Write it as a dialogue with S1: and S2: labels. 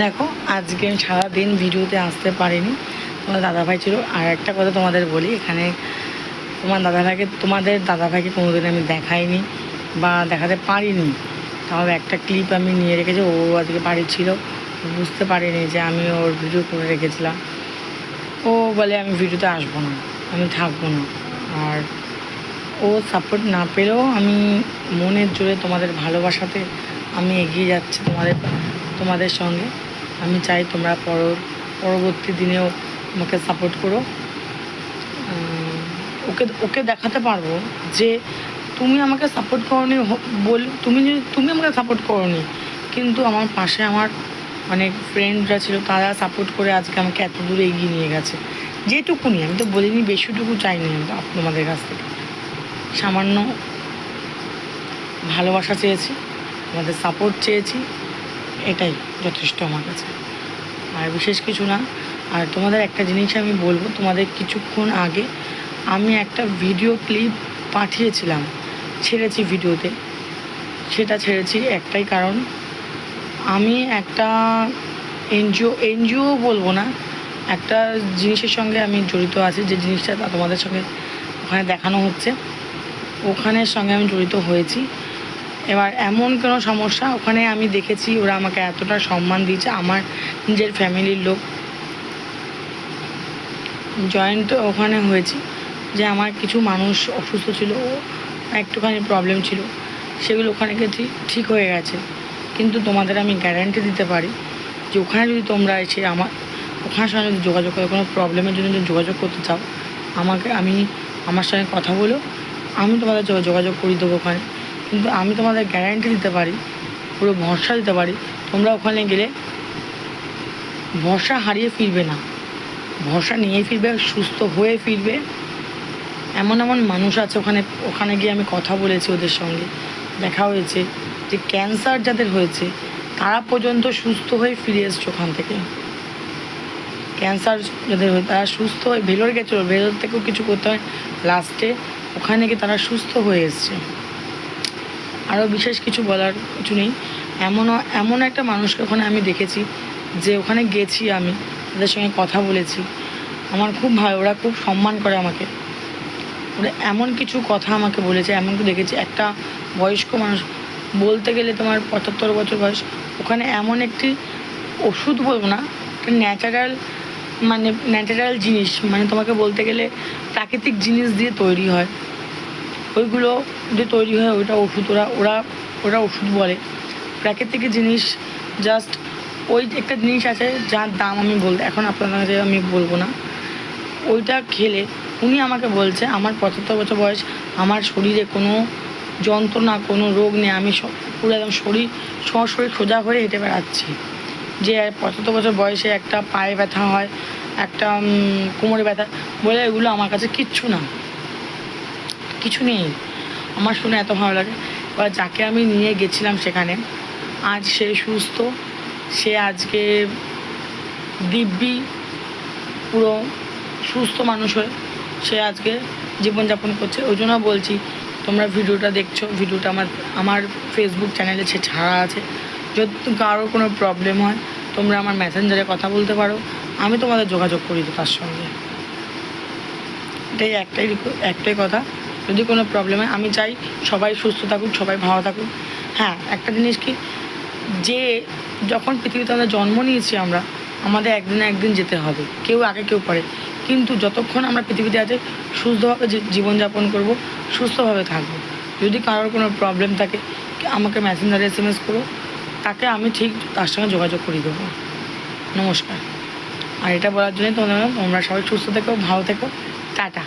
S1: দেখো, আজকে আমি সারাদিন ভিডিওতে আসতে পারিনি, তোমার দাদাভাই ছিল। আর একটা কথা তোমাদের বলি, এখানে তোমাদের দাদাভাইকে কোনোদিন আমি দেখাইনি বা দেখাতে পারিনি। তাও একটা ক্লিপ আমি নিয়ে রেখেছি। ও আজকে বাড়ি ছিল, বুঝতে পারিনি যে আমি ওর ভিডিও করে রেখেছিলাম। ও বলে আমি ভিডিওতে আসবো না, আমি থাকবো না। আর ও সাপোর্ট না পেলেও আমি মনের জোরে তোমাদের ভালোবাসাতে আমি এগিয়ে যাচ্ছি তোমাদের সঙ্গে। আমি চাই তোমরা পরবর্তী দিনেও আমাকে সাপোর্ট করো। ওকে দেখাতে পারবো যে তুমি আমাকে সাপোর্ট করোনি, তুমি আমাকে সাপোর্ট করোনি, কিন্তু আমার পাশে আমার অনেক ফ্রেন্ডরা ছিল, তারা সাপোর্ট করে আজকে আমাকে এত দূরে এগিয়ে নিয়ে গেছে। যেটুকুনি, আমি তো বলিনি বেশিটুকু চাইনি আমি তোমাদের কাছ থেকে, সামান্য ভালোবাসা চেয়েছি, তোমাদের সাপোর্ট চেয়েছি, এটাই যথেষ্ট আমার কাছে, আর বিশেষ কিছু না। আর তোমাদের একটা জিনিস আমি বলবো, তোমাদের কিছুক্ষণ আগে আমি একটা ভিডিও ক্লিপ পাঠিয়েছিলাম, ছেড়েছি ভিডিওতে। সেটা ছেড়েছি একটাই কারণ, আমি একটা এনজিও বলবো না, একটা জিনিসের সঙ্গে আমি জড়িত আছি, যে জিনিসটা তোমাদের সঙ্গে ওখানে দেখানো হচ্ছে, ওখানের সঙ্গে আমি জড়িত হয়েছি। এবার এমন কোনো সমস্যা ওখানে আমি দেখেছি, ওরা আমাকে এতটা সম্মান দিয়েছে, আমার নিজের ফ্যামিলির লোক জয়েন্ট ওখানে হয়েছি, যে আমার কিছু মানুষ অসুস্থ ছিল, একটুখানি প্রবলেম ছিল, সেগুলো ওখানে গিয়ে ঠিক হয়ে গেছে। কিন্তু তোমাদের আমি গ্যারান্টি দিতে পারি যে ওখানে যদি তোমরা এসে ওখানের সঙ্গে যদি যোগাযোগ করো, কোনো প্রবলেমের জন্য যদি যোগাযোগ করতে চাও, আমার সঙ্গে কথা বলো, আমি তোমাদের যোগাযোগ করিয়ে দেবো ওখানে। কিন্তু আমি তোমাদের গ্যারান্টি দিতে পারি, পুরো ভরসা দিতে পারি, তোমরা ওখানে গেলে ভরসা হারিয়ে ফিরবে না, ভরসা নিয়ে ফিরবে, সুস্থ হয়ে ফিরবে। এমন মানুষ আছে ওখানে গিয়ে আমি কথা বলেছি, ওদের সঙ্গে দেখা হয়েছে, যে ক্যান্সার যাদের হয়েছে তারা পর্যন্ত সুস্থ হয়ে ফিরে এসছে ওখান থেকে। ক্যান্সার যাদের হয়ে তারা সুস্থ হয়ে ভেলোর গেছিলো, ভেলোর থেকেও কিছু করতে হয়, লাস্টে ওখানে গিয়ে তারা সুস্থ হয়ে এসছে। আরও বিশেষ কিছু বলার কিছু নেই। এমন একটা মানুষকে ওখানে আমি দেখেছি, যে ওখানে গেছি, আমি তাদের সঙ্গে কথা বলেছি, আমার খুব ভালো, ওরা খুব সম্মান করে আমাকে। ওরা এমন কিছু কথা আমাকে বলেছে, এমনকি দেখেছি একটা বয়স্ক মানুষ, বলতে গেলে তোমার 75 বছর বয়স, ওখানে এমন একটি ওষুধ বলবো না, একটা ন্যাচারাল জিনিস, তোমাকে বলতে গেলে প্রাকৃতিক জিনিস দিয়ে তৈরি হয়, ওইগুলো দিয়ে তৈরি হয়, ওইটা ওষুধ, ওরা ওষুধ বলে, প্রাকৃতিক জিনিস। জাস্ট ওই একটা জিনিস আছে যার দাম এখন আপনাদের কাছে আমি বলবো না। ওইটা খেলে উনি আমাকে বলছে, আমার 75 বছর বয়স, আমার শরীরে কোনো যন্ত্রণা, কোনো রোগ নেই, আমি পুরো একদম শরীর সোজা হয়ে হেঁটে বেড়াচ্ছি। যে 75 বছর বয়সে একটা পায়ে ব্যথা হয়, একটা কোমরে ব্যথা বলে, এগুলো আমার কাছে কিছু নেই। আমার শুনে এত ভালো লাগে। এবার যাকে আমি নিয়ে গেছিলাম সেখানে, আজ সে সুস্থ, সে আজকে দিব্যি পুরো সুস্থ মানুষ হয়ে সে আজকে জীবনযাপন করছে। ওই জন্য বলছি, তোমরা ভিডিওটা দেখছো, ভিডিওটা আমার ফেসবুক চ্যানেলে সে ছাড়া আছে। যদি কারোর কোনো প্রবলেম হয়, তোমরা আমার মেসেঞ্জারে কথা বলতে পারো, আমি তোমাদের যোগাযোগ করি তার সঙ্গে। এটাই একটাই কথা, যদি কোনো প্রবলেম হয়, আমি চাই সবাই সুস্থ থাকুক, সবাই ভালো থাকুক। হ্যাঁ, একটা জিনিস কি, যে যখন পৃথিবীতে আমরা জন্ম নিয়েছি, আমাদের একদিন না একদিন যেতে হবে, কেউ আগে কেউ পরে, কিন্তু যতক্ষণ আমরা পৃথিবীতে আছি সুস্থভাবে জীবনযাপন করব, সুস্থভাবে থাকবো। যদি কারোর কোনো প্রবলেম থাকে, আমাকে মেসেঞ্জারে SMS করো, তাকে আমি ঠিক তার সঙ্গে যোগাযোগ করিয়ে দেবো। নমস্কার। আর এটা বলার জন্যই তোমরা সবাই সুস্থ থেকো, ভালো থেকো, টাটা।